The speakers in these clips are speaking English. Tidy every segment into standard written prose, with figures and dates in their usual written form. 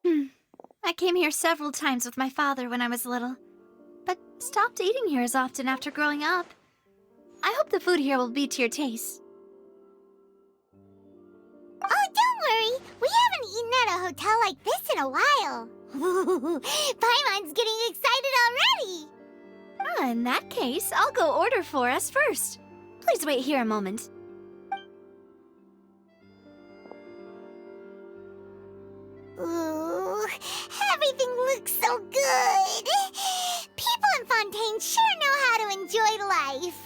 I came here several times with my father when I was little, but stopped eating here as often after growing up. I hope the food here will be to your taste. Oh, don't worry. We haven't eaten at a hotel like this in a while. Paimon's getting excited already. In that case, I'll go order for us first. Please wait here a moment. Ooh, everything looks so good. People in Fontaine sure know how to enjoy life.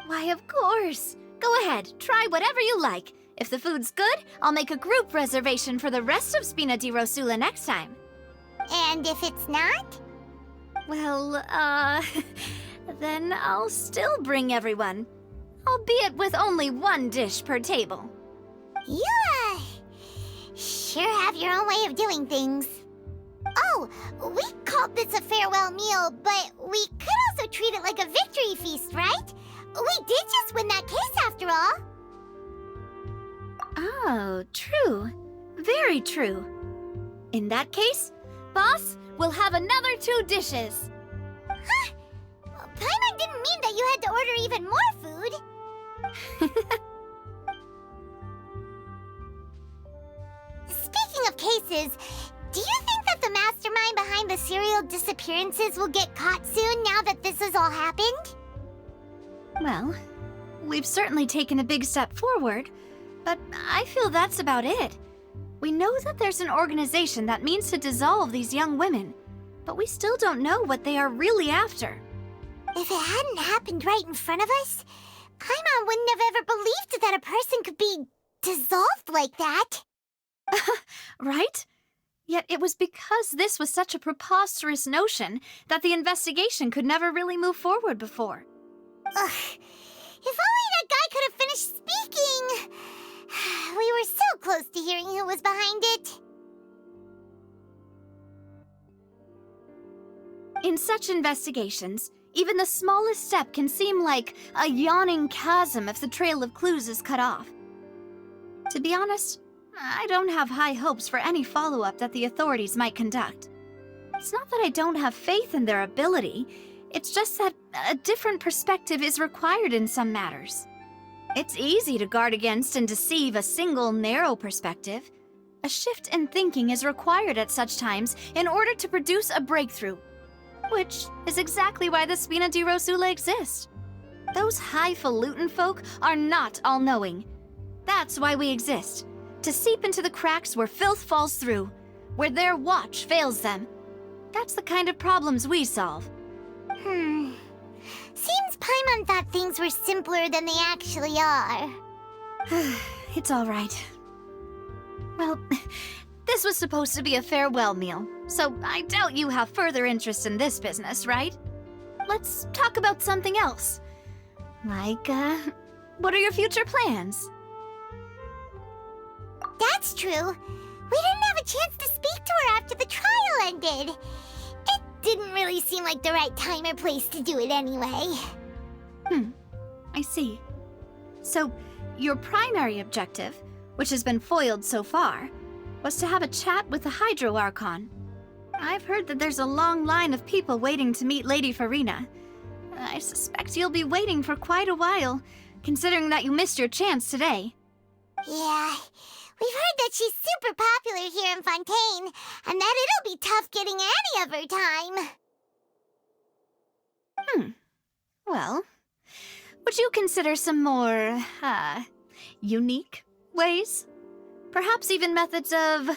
Why, of course. Go ahead, try whatever you like. If the food's good, I'll make a group reservation for the rest of Spina di Rosula next time. And if it's not? Well, then I'll still bring everyone. Albeit with only one dish per table. You, sure have your own way of doing things. Oh, we called this a farewell meal, but we could also treat it like a victory feast, right? We did just win that case after all. Oh, true. Very true. In that case, boss, we'll have another 2 dishes. Huh? Paimon didn't mean that you had to order even more food. Speaking of cases, do you think that the mastermind behind the serial disappearances will get caught soon now that this has all happened? Well, we've certainly taken a big step forward, but I feel that's about it. We know that there's an organization that means to dissolve these young women, but we still don't know what they are really after. If it hadn't happened right in front of us, Paimon wouldn't have ever believed that a person could be dissolved like that. Right? Yet it was because this was such a preposterous notion that the investigation could never really move forward before. Ugh. If only that guy could have finished speaking! We were so close to hearing who was behind it. In such investigations, even the smallest step can seem like a yawning chasm if the trail of clues is cut off. To be honest, I don't have high hopes for any follow-up that the authorities might conduct. It's not that I don't have faith in their ability, it's just that a different perspective is required in some matters. It's easy to guard against and deceive a single narrow perspective. A shift in thinking is required at such times in order to produce a breakthrough, which is exactly why the Spina di Rosula exists. Those highfalutin folk are not all-knowing. That's why we exist, to seep into the cracks where filth falls through, where their watch fails them. That's the kind of problems we solve. Seems Paimon thought things were simpler than they actually are. It's all right. Well, this was supposed to be a farewell meal, so I doubt you have further interest in this business, right? Let's talk about something else. Like, what are your future plans? That's true. We didn't have a chance to speak to her after the trial ended. It didn't really seem like the right time or place to do it anyway. I see. So, your primary objective, which has been foiled so far, was to have a chat with the Hydro Archon. I've heard that there's a long line of people waiting to meet Lady Farina. I suspect you'll be waiting for quite a while, considering that you missed your chance today. Yeah, we've heard that she's super popular here in Fontaine, and that it'll be tough getting any of her time. Well, would you consider some more, unique ways? Perhaps even methods of,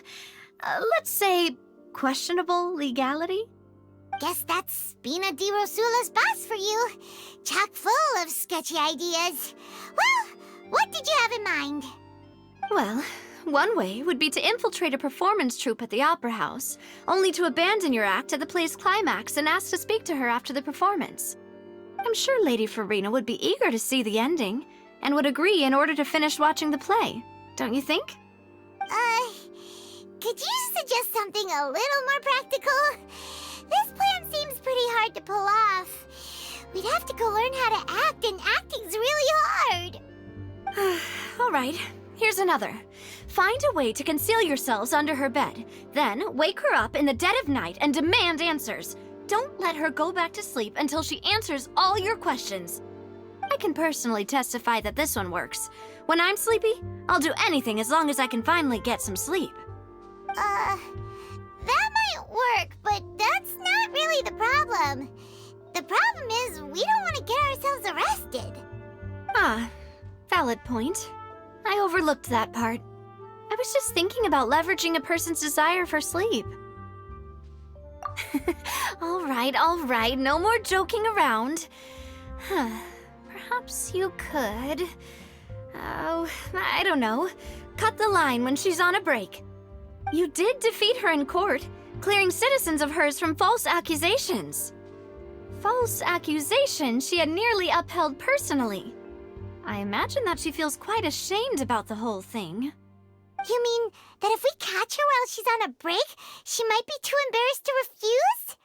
let's say, questionable legality? Guess that's Spina di Rosula's boss for you. Chock full of sketchy ideas. Well, what did you have in mind? Well, one way would be to infiltrate a performance troupe at the Opera House, only to abandon your act at the play's climax and ask to speak to her after the performance. I'm sure Lady Farina would be eager to see the ending, and would agree in order to finish watching the play, don't you think? Could you suggest something a little more practical? This plan seems pretty hard to pull off. We'd have to go learn how to act, and acting's really hard. All right, here's another. Find a way to conceal yourselves under her bed, Then wake her up in the dead of night and demand answers. Don't let her go back to sleep until she answers all your questions. I can personally testify that this one works. When I'm sleepy, I'll do anything as long as I can finally get some sleep. That might work, but that's not really the problem. The problem is we don't want to get ourselves arrested. Ah, valid point. I overlooked that part. I was just thinking about leveraging a person's desire for sleep. All right, no more joking around. Perhaps you could... Oh, I don't know. Cut the line when she's on a break. You did defeat her in court, clearing citizens of hers from false accusations. False accusations she had nearly upheld personally. I imagine that she feels quite ashamed about the whole thing. You mean that if we catch her while she's on a break, she might be too embarrassed to refuse?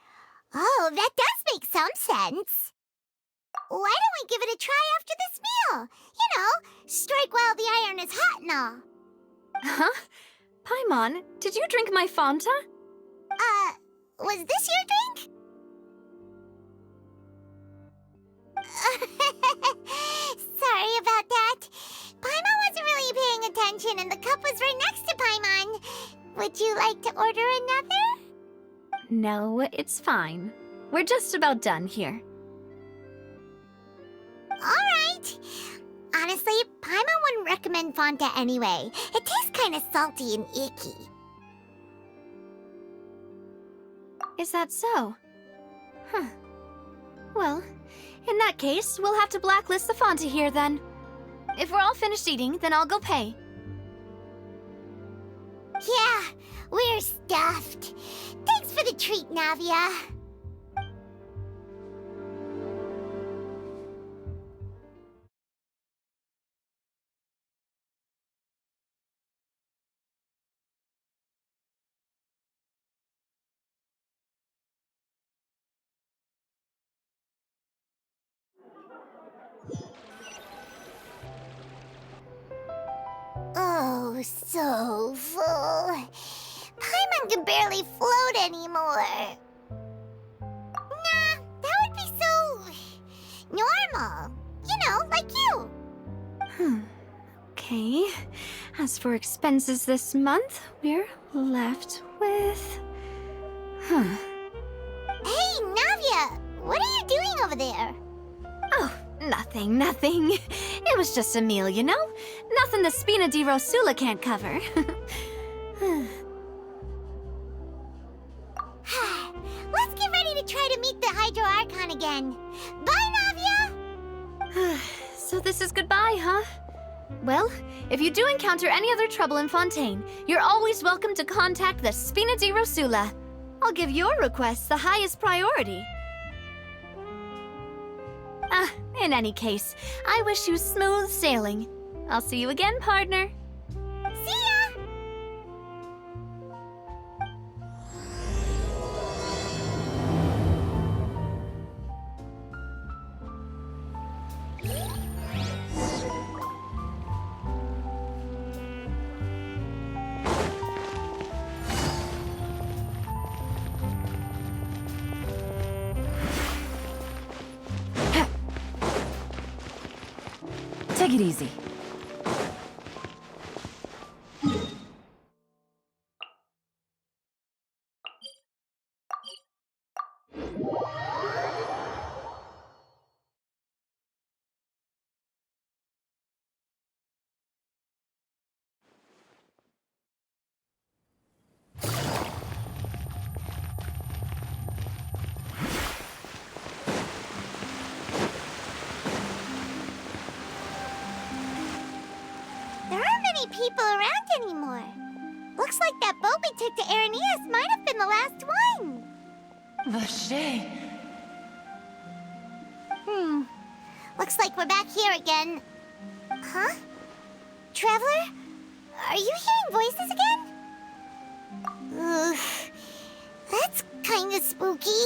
Oh, that does make some sense. Why don't we give it a try after this meal? You know, strike while the iron is hot and all. Huh? Paimon, did you drink my Fanta? Was this your drink? Sorry about that. Paimon wasn't really paying attention and the cup was right next to Paimon. Would you like to order another? No, it's fine. We're just about done here. Alright. Honestly, Paimon wouldn't recommend Fanta anyway. It tastes kind of salty and icky. Is that so? Huh. Well, in that case, we'll have to blacklist the Fanta here then. If we're all finished eating, then I'll go pay. Yeah, we're stuffed. Thanks for the treat, Navia. Oh, so full. Paimon can barely float anymore. Nah, that would be so... normal. You know, like you. Okay. As for expenses this month, we're left with... Hey, Navia! What are you doing over there? Oh, nothing. It was just a meal, you know? Nothing the Spina di Rosula can't cover. Let's get ready to try to meet the Hydro Archon again. Bye, Navia! So this is goodbye, huh? Well, if you do encounter any other trouble in Fontaine, you're always welcome to contact the Spina di Rosula. I'll give your requests the highest priority. In any case, I wish you smooth sailing. I'll see you again, partner. See ya! Take it easy. There aren't many people around anymore. Looks like that boat we took to Araneas might have been the last one. Vache. Looks like we're back here again. Huh? Traveler? Are you hearing voices again? Ugh. That's kinda spooky.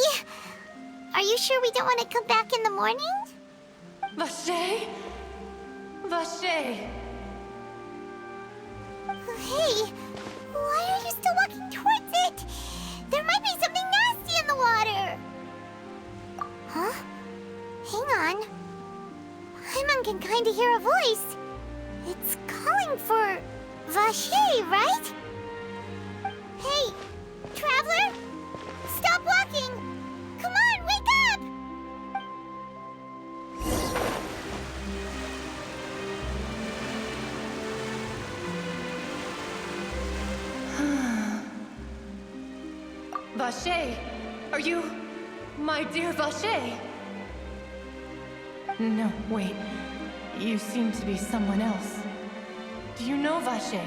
Are you sure we don't want to come back in the morning? Vache? Vache. Hey, why are you still walking towards it! There might be something nasty in the water! Huh? Hang on. Paimon can kinda hear a voice. It's calling for Vacher, right? Hey, Traveler? Stop walking! Come on, wake up! Vacher, are you my dear Vacher? No, wait. You seem to be someone else. Do you know Vacher?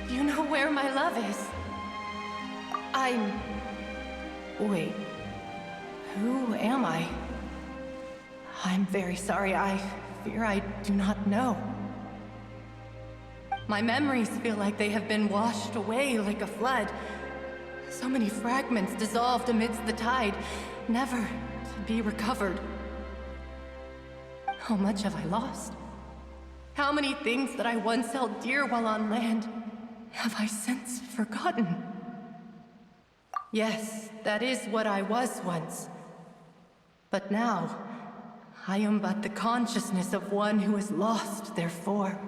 Do you know where my love is? Wait. Who am I? I'm very sorry. I fear I do not know. My memories feel like they have been washed away like a flood. So many fragments dissolved amidst the tide, never to be recovered. How much have I lost? How many things that I once held dear while on land have I since forgotten? Yes, that is what I was once. But now, I am but the consciousness of one who is lost, therefore.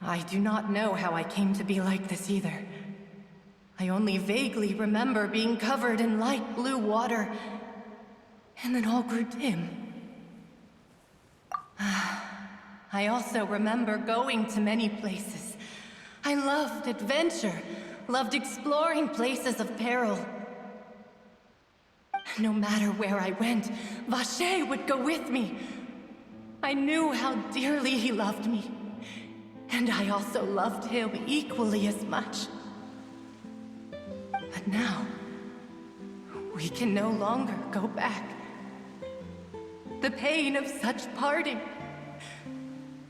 I do not know how I came to be like this either. I only vaguely remember being covered in light blue water, and then all grew dim. I also remember going to many places. I loved adventure, loved exploring places of peril. No matter where I went, Vacher would go with me. I knew how dearly he loved me, and I also loved him equally as much. But now, we can no longer go back. The pain of such parting,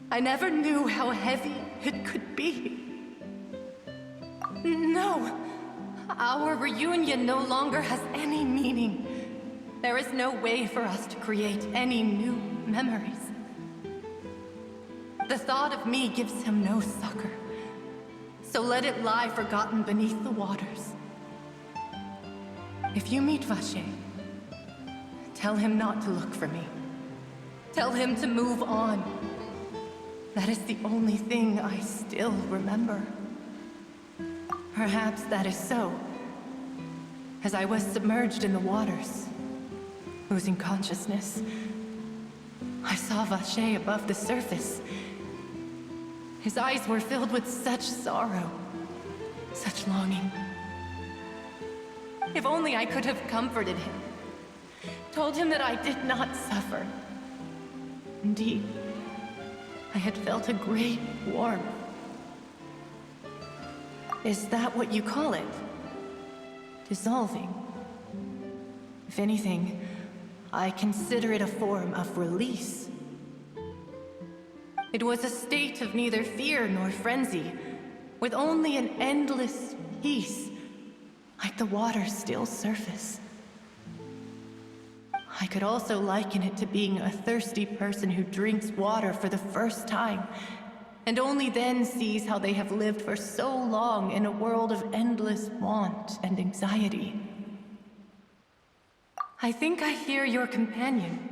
I never knew how heavy it could be. No, our reunion no longer has any meaning. There is no way for us to create any new memories. The thought of me gives him no succor, so let it lie forgotten beneath the waters. If you meet Vacher, tell him not to look for me. Tell him to move on. That is the only thing I still remember. Perhaps that is so, as I was submerged in the waters, losing consciousness. I saw Vacher above the surface. His eyes were filled with such sorrow, such longing. If only I could have comforted him, told him that I did not suffer. Indeed, I had felt a great warmth. Is that what you call it? Dissolving? If anything, I consider it a form of release. It was a state of neither fear nor frenzy, with only an endless peace, like the water's still surface. I could also liken it to being a thirsty person who drinks water for the first time, and only then sees how they have lived for so long in a world of endless want and anxiety. I think I hear your companion.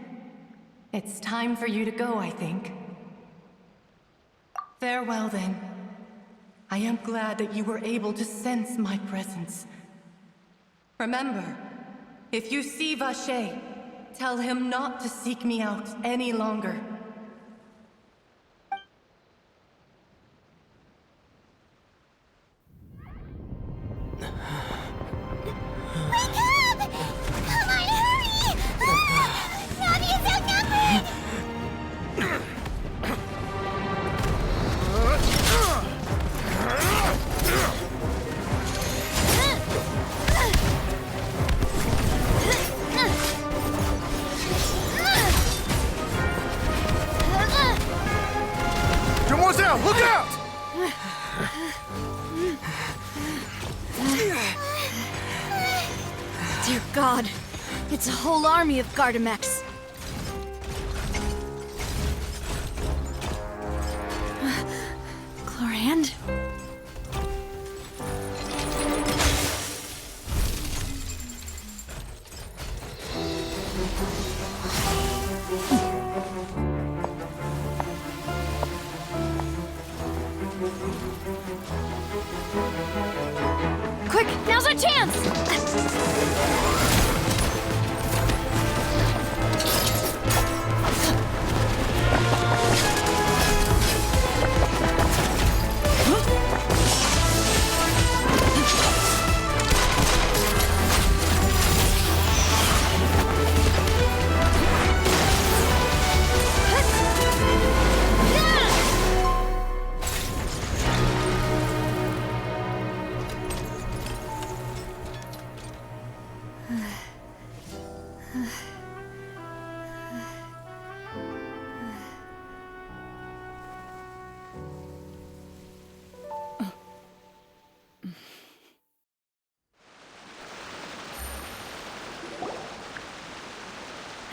It's time for you to go, I think. Farewell, then. I am glad that you were able to sense my presence. Remember, if you see Vacher, tell him not to seek me out any longer. Wake up! Come on, hurry! Navia's outnumbered! Demoiselle, look out! Dear God, it's a whole army of Gardamex. Chlorand? a chance!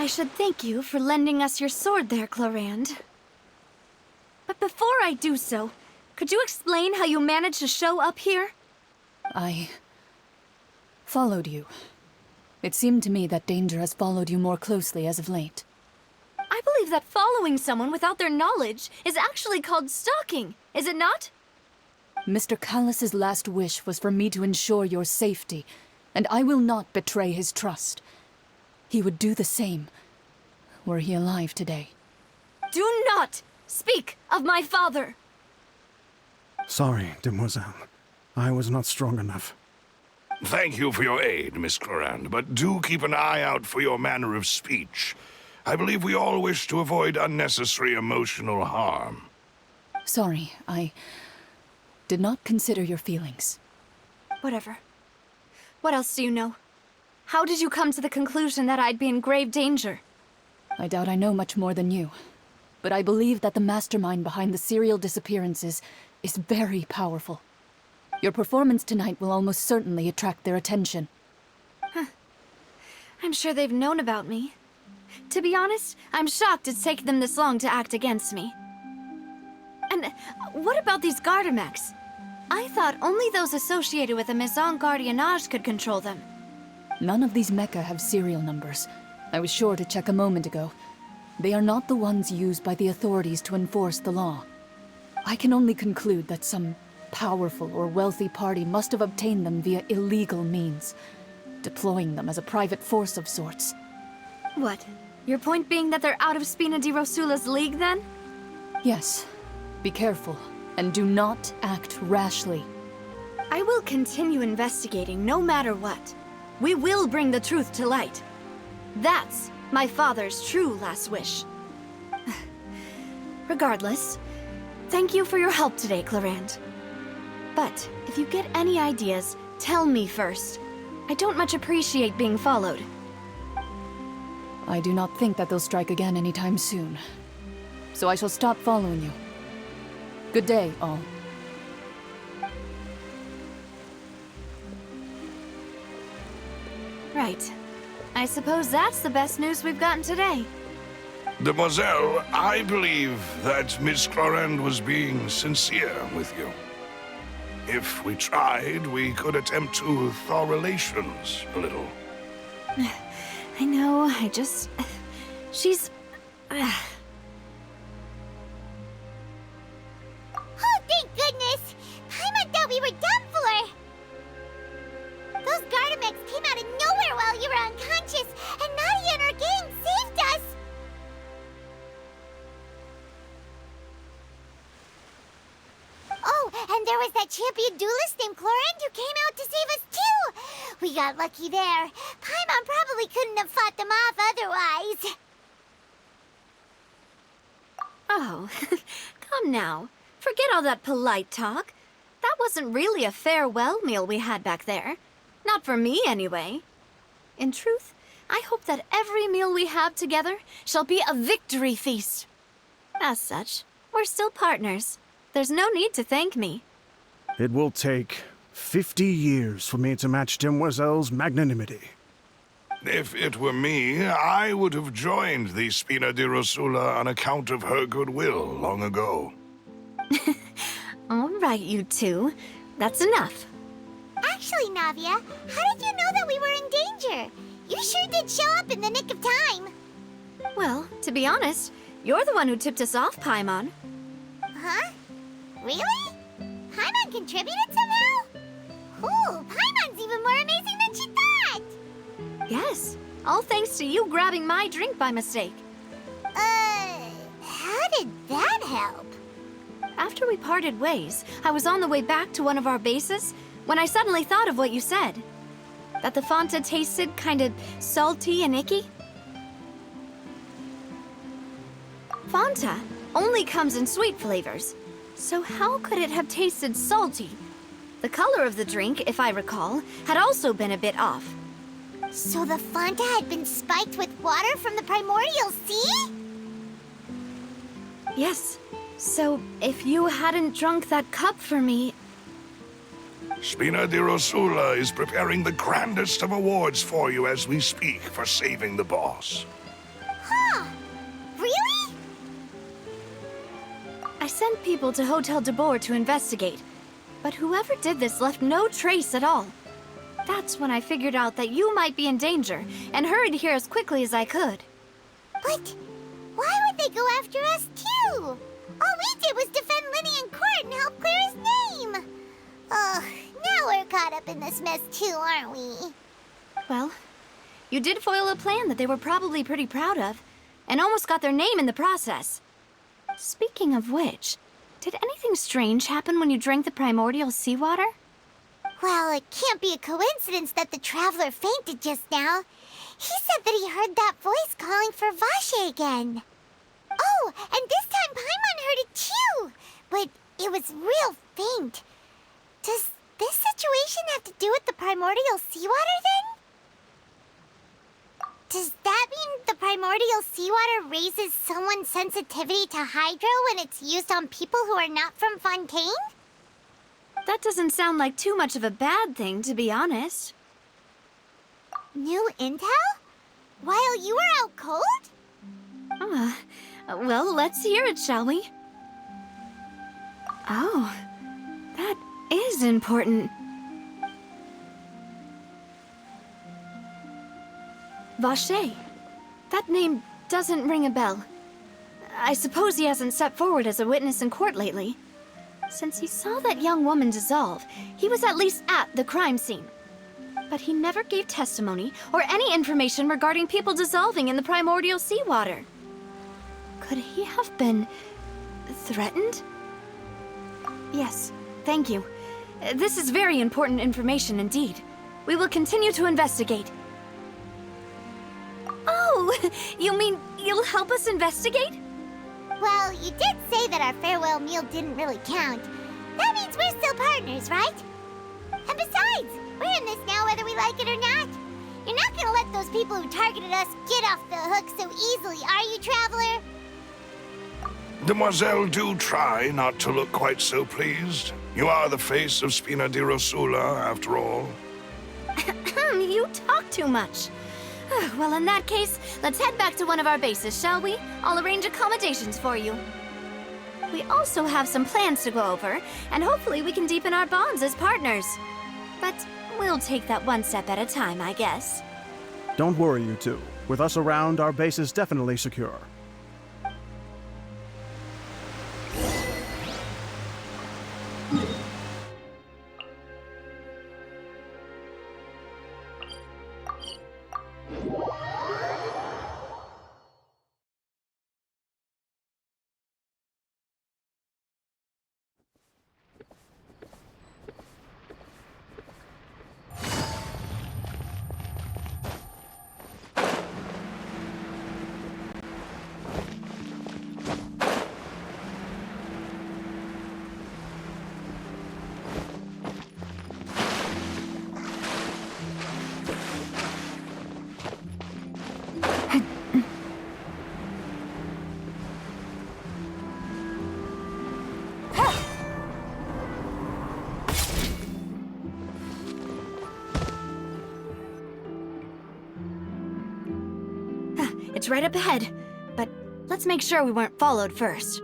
I should thank you for lending us your sword there, Clorand. But before I do so, could you explain how you managed to show up here? I followed you. It seemed to me that danger has followed you more closely as of late. I believe that following someone without their knowledge is actually called stalking, is it not? Mr. Callus's last wish was for me to ensure your safety, and I will not betray his trust. He would do the same, were he alive today. Do not speak of my father! Sorry, demoiselle. I was not strong enough. Thank you for your aid, Miss Clorand, but do keep an eye out for your manner of speech. I believe we all wish to avoid unnecessary emotional harm. Sorry, I did not consider your feelings. Whatever. What else do you know? How did you come to the conclusion that I'd be in grave danger? I doubt I know much more than you, but I believe that the mastermind behind the serial disappearances is very powerful. Your performance tonight will almost certainly attract their attention. I'm sure they've known about me. To be honest, I'm shocked it's taken them this long to act against me. And what about these Gardamex? I thought only those associated with the Maison Gardiennage could control them. None of these mecha have serial numbers. I was sure to check a moment ago. They are not the ones used by the authorities to enforce the law. I can only conclude that some powerful or wealthy party must have obtained them via illegal means, deploying them as a private force of sorts. What? Your point being that they're out of Spina di Rosula's league, then? Yes. Be careful, and do not act rashly. I will continue investigating no matter what. We will bring the truth to light. That's my father's true last wish. Regardless, thank you for your help today, Clorand. But if you get any ideas, tell me first. I don't much appreciate being followed. I do not think that they'll strike again anytime soon. So I shall stop following you. Good day, all. Right. I suppose that's the best news we've gotten today. Demoiselle, I believe that Miss Clorand was being sincere with you. If we tried, we could attempt to thaw relations a little. I know, I just... She's... Oh, thank goodness! Paimon thought we were done for! Those Gardamex came out of nowhere while you were unconscious, and Navia and her gang saved us! Oh, and there was that champion duelist named Clorand who came out to save us too! We got lucky there. Paimon probably couldn't have fought them off otherwise. Oh, come now. Forget all that polite talk. That wasn't really a farewell meal we had back there. Not for me, anyway. In truth, I hope that every meal we have together shall be a victory feast. As such, we're still partners. There's no need to thank me. It will take 50 years for me to match Demoiselle's magnanimity. If it were me, I would have joined the Spina di Rosula on account of her goodwill long ago. All right, you two. That's enough. Actually, Navia, how did you know that we were in danger? You sure did show up in the nick of time. Well, to be honest, you're the one who tipped us off, Paimon. Huh? Really? Paimon contributed somehow? Ooh, Paimon's even more amazing than she thought! Yes, all thanks to you grabbing my drink by mistake. How did that help? After we parted ways, I was on the way back to one of our bases when I suddenly thought of what you said. That the Fanta tasted kind of salty and icky. Fanta only comes in sweet flavors, so how could it have tasted salty? The color of the drink, if I recall, had also been a bit off. So the Fanta had been spiked with water from the primordial sea? Yes, so if you hadn't drunk that cup for me... Spina di Rosula is preparing the grandest of awards for you as we speak for saving the boss. Huh. Really? I sent people to Hotel de Boer to investigate, but whoever did this left no trace at all. That's when I figured out that you might be in danger, and hurried here as quickly as I could. But why would they go after us too? All we did was defend Lyney in court and help clear his name. Ugh, now we're caught up in this mess too, aren't we? Well, you did foil a plan that they were probably pretty proud of, and almost got their name in the process. Speaking of which, did anything strange happen when you drank the primordial seawater? Well, it can't be a coincidence that the traveler fainted just now. He said that he heard that voice calling for Vache again. Oh, and this time Paimon heard it too, but it was real faint. Does this situation have to do with the primordial seawater then? Does that mean the primordial seawater raises someone's sensitivity to hydro when it's used on people who are not from Fontaine? That doesn't sound like too much of a bad thing, to be honest. New intel? While you were out cold? Well, let's hear it, shall we? Oh, that is important. Vache. That name doesn't ring a bell. I suppose he hasn't stepped forward as a witness in court lately. Since he saw that young woman dissolve, he was at least at the crime scene. But he never gave testimony or any information regarding people dissolving in the primordial seawater. Could he have been threatened? Yes, thank you. This is very important information indeed. We will continue to investigate. Oh, you mean you'll help us investigate? Well, you did say that our farewell meal didn't really count. That means we're still partners, right? And besides, we're in this now whether we like it or not. You're not gonna let those people who targeted us get off the hook so easily, are you, Traveler? Demoiselle, do try not to look quite so pleased. You are the face of Spina di Rosula, after all. You talk too much. Well, in that case, let's head back to one of our bases, shall we? I'll arrange accommodations for you. We also have some plans to go over, and hopefully we can deepen our bonds as partners. But we'll take that one step at a time, I guess. Don't worry, you two. With us around, our base is definitely secure. It's right up ahead, but let's make sure we weren't followed first.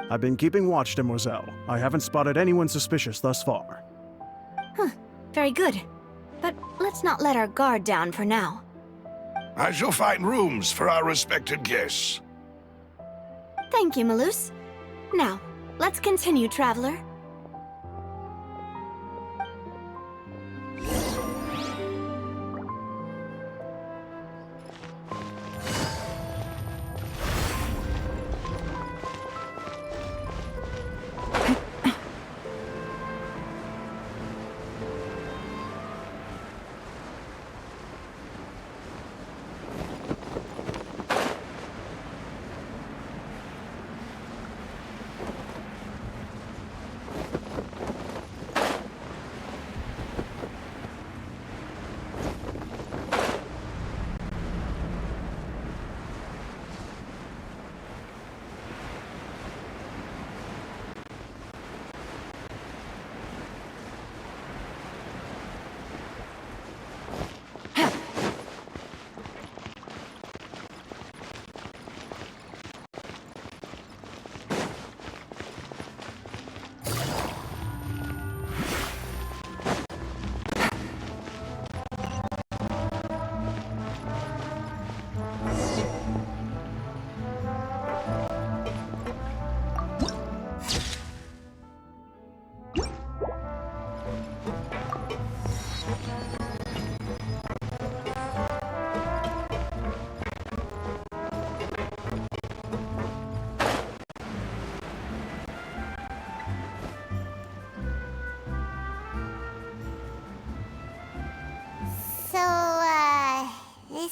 I've been keeping watch, Demoiselle. I haven't spotted anyone suspicious thus far. Very good. But let's not let our guard down for now. I shall find rooms for our respected guests. Thank you, Malus. Now, let's continue, Traveler.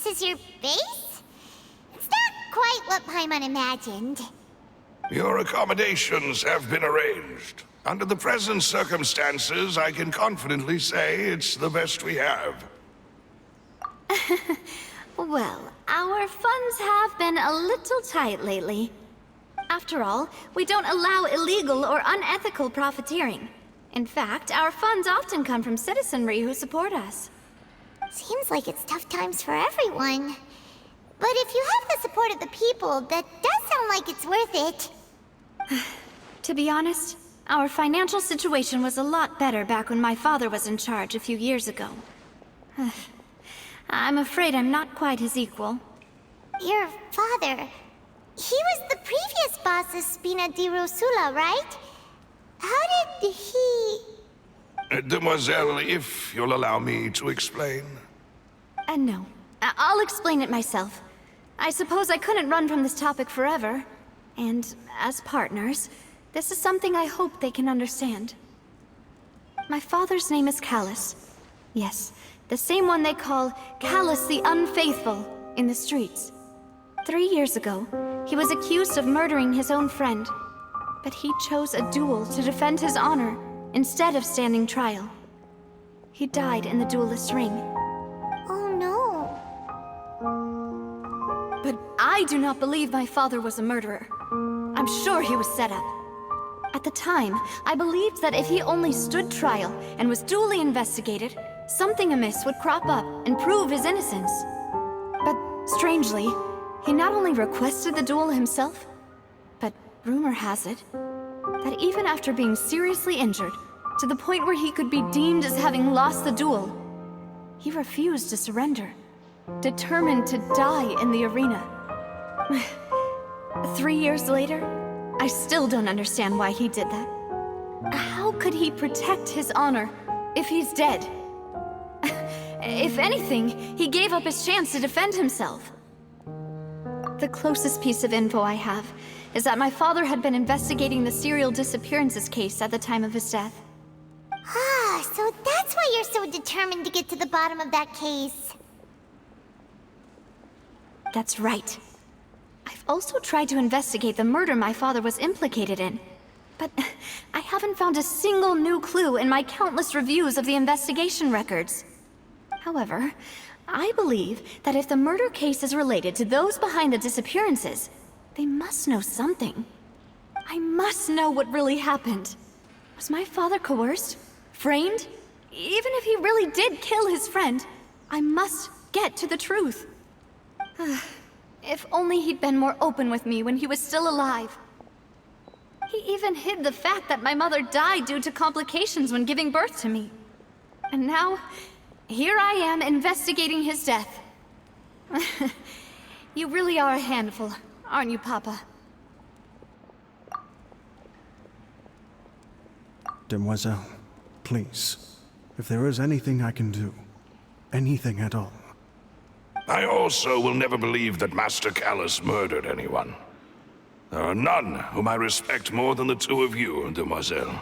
is your base? It's not quite what Paimon imagined. Your accommodations have been arranged. Under the present circumstances, I can confidently say it's the best we have. Well, our funds have been a little tight lately. After all, we don't allow illegal or unethical profiteering. In fact, our funds often come from citizenry who support us. Seems like it's tough times for everyone. But if you have the support of the people, that does sound like it's worth it. To be honest, our financial situation was a lot better back when my father was in charge a few years ago. I'm afraid I'm not quite his equal. Your father... he was the previous boss of Spina di Rosula, right? How did he... Demoiselle, if you'll allow me to explain. No. I'll explain it myself. I suppose I couldn't run from this topic forever. And as partners, this is something I hope they can understand. My father's name is Callus. Yes, the same one they call Callus the Unfaithful in the streets. 3 years ago, he was accused of murdering his own friend. But he chose a duel to defend his honor instead of standing trial. He died in the duelist's ring. Oh no. But I do not believe my father was a murderer. I'm sure he was set up. At the time, I believed that if he only stood trial and was duly investigated, something amiss would crop up and prove his innocence. But strangely, he not only requested the duel himself, but rumor has it that even after being seriously injured, to the point where he could be deemed as having lost the duel, he refused to surrender, determined to die in the arena. 3 years later, I still don't understand why he did that. How could he protect his honor if he's dead? If anything, he gave up his chance to defend himself. The closest piece of info I have is that my father had been investigating the serial disappearances case at the time of his death. Ah, so that's why you're so determined to get to the bottom of that case. That's right. I've also tried to investigate the murder my father was implicated in, but I haven't found a single new clue in my countless reviews of the investigation records. However, I believe that if the murder case is related to those behind the disappearances, they must know something. I must know what really happened. Was my father coerced? Framed? Even if he really did kill his friend, I must get to the truth. If only he'd been more open with me when he was still alive. He even hid the fact that my mother died due to complications when giving birth to me. And now, here I am investigating his death. You really are a handful, aren't you, Papa? Demoiselle, please, if there is anything I can do, anything at all. I also will never believe that Master Callus murdered anyone. There are none whom I respect more than the two of you, Demoiselle.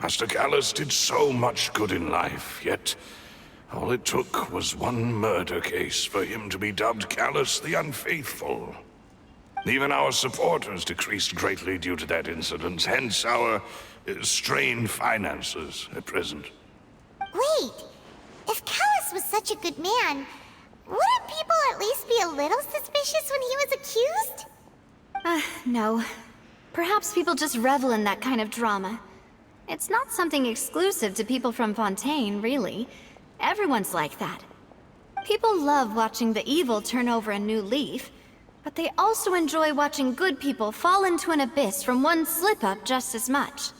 Master Callus did so much good in life, yet all it took was one murder case for him to be dubbed Callus the Unfaithful. Even our supporters decreased greatly due to that incident, hence our strained finances at present. Wait, if Callus was such a good man, wouldn't people at least be a little suspicious when he was accused? No. Perhaps people just revel in that kind of drama. It's not something exclusive to people from Fontaine, really. Everyone's like that. People love watching the evil turn over a new leaf, but they also enjoy watching good people fall into an abyss from one slip-up just as much.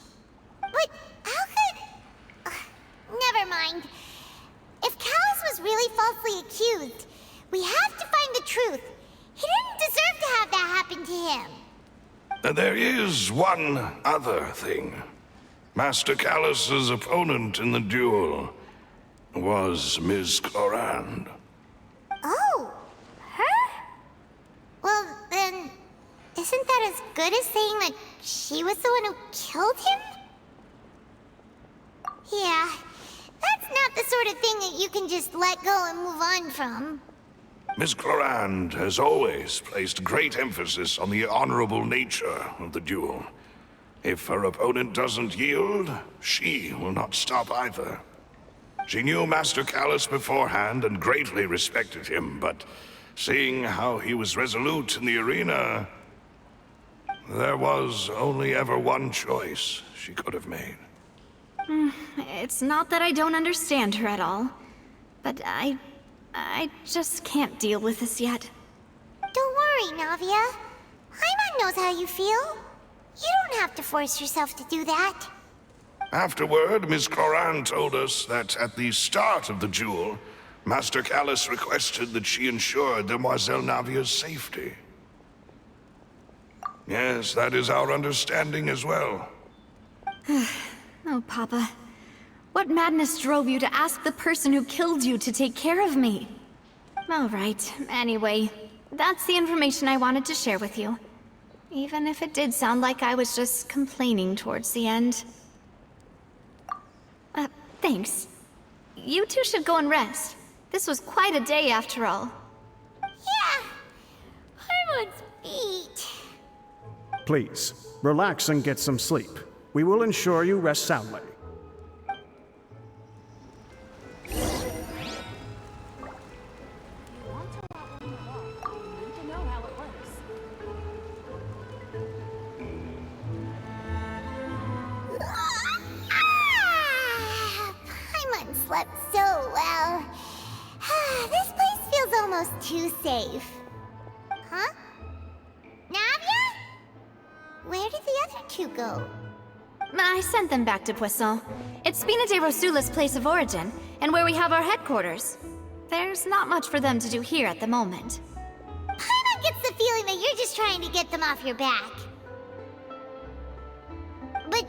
But how could... never mind. If Callus was really falsely accused, we have to find the truth. He didn't deserve to have that happen to him. There is one other thing. Master Callus's opponent in the duel was Ms. Clorand. Oh, her? Well, then, isn't that as good as saying that she was the one who killed him? Yeah, that's not the sort of thing that you can just let go and move on from. Miss Clorand has always placed great emphasis on the honorable nature of the duel. If her opponent doesn't yield, she will not stop either. She knew Master Callus beforehand and greatly respected him, but seeing how he was resolute in the arena, there was only ever one choice she could have made. It's not that I don't understand her at all, but I just can't deal with this yet. Don't worry, Navia. Paimon knows how you feel. You don't have to force yourself to do that. Afterward, Miss Clorand told us that at the start of the duel, Master Callus requested that she ensure Demoiselle Navia's safety. Yes, that is our understanding as well. Oh, Papa. What madness drove you to ask the person who killed you to take care of me? All right, anyway, that's the information I wanted to share with you. Even if it did sound like I was just complaining towards the end. Thanks. You two should go and rest. This was quite a day after all. Yeah. Paimon's beat. Please, relax and get some sleep. We will ensure you rest soundly. Paimon slept so well. This place feels almost too safe. Huh? Navia? Where did the other two go? I sent them back to Poisson. It's Spina de Rosula's place of origin, and where we have our headquarters. There's not much for them to do here at the moment. Paimon gets the feeling that you're just trying to get them off your back. But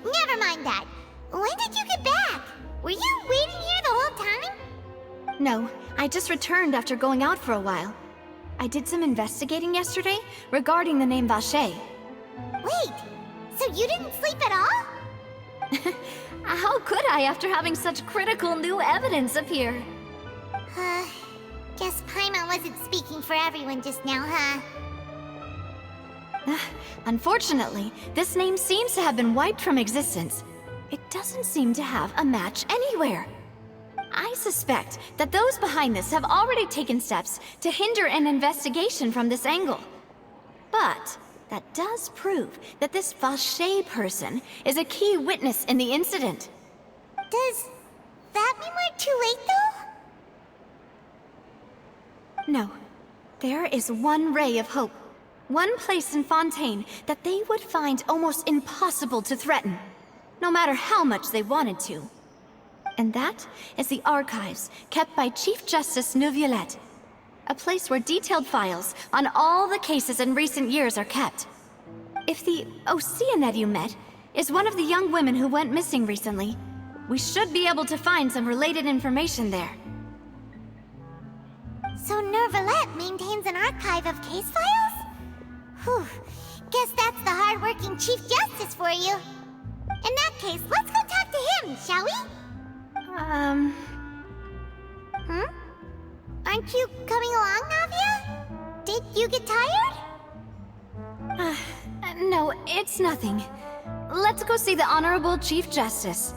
never mind that. When did you get back? Were you waiting here the whole time? No, I just returned after going out for a while. I did some investigating yesterday regarding the name Vacher. Wait, so you didn't sleep at all? How could I after having such critical new evidence appear? Guess Paimon wasn't speaking for everyone just now, huh? Unfortunately, this name seems to have been wiped from existence. It doesn't seem to have a match anywhere. I suspect that those behind this have already taken steps to hinder an investigation from this angle. But that does prove that this Vacher person is a key witness in the incident. Does that mean we're too late, though? No. There is one ray of hope. One place in Fontaine that they would find almost impossible to threaten, no matter how much they wanted to. And that is the archives kept by Chief Justice Navia, a place where detailed files on all the cases in recent years are kept. If the Oceanette you met is one of the young women who went missing recently, we should be able to find some related information there. So Nervalette maintains an archive of case files? Whew. Guess that's the hard-working Chief Justice for you. In that case, let's go talk to him, shall we? Aren't you coming along, Navia? Did you get tired? No, it's nothing. Let's go see the Honorable Chief Justice.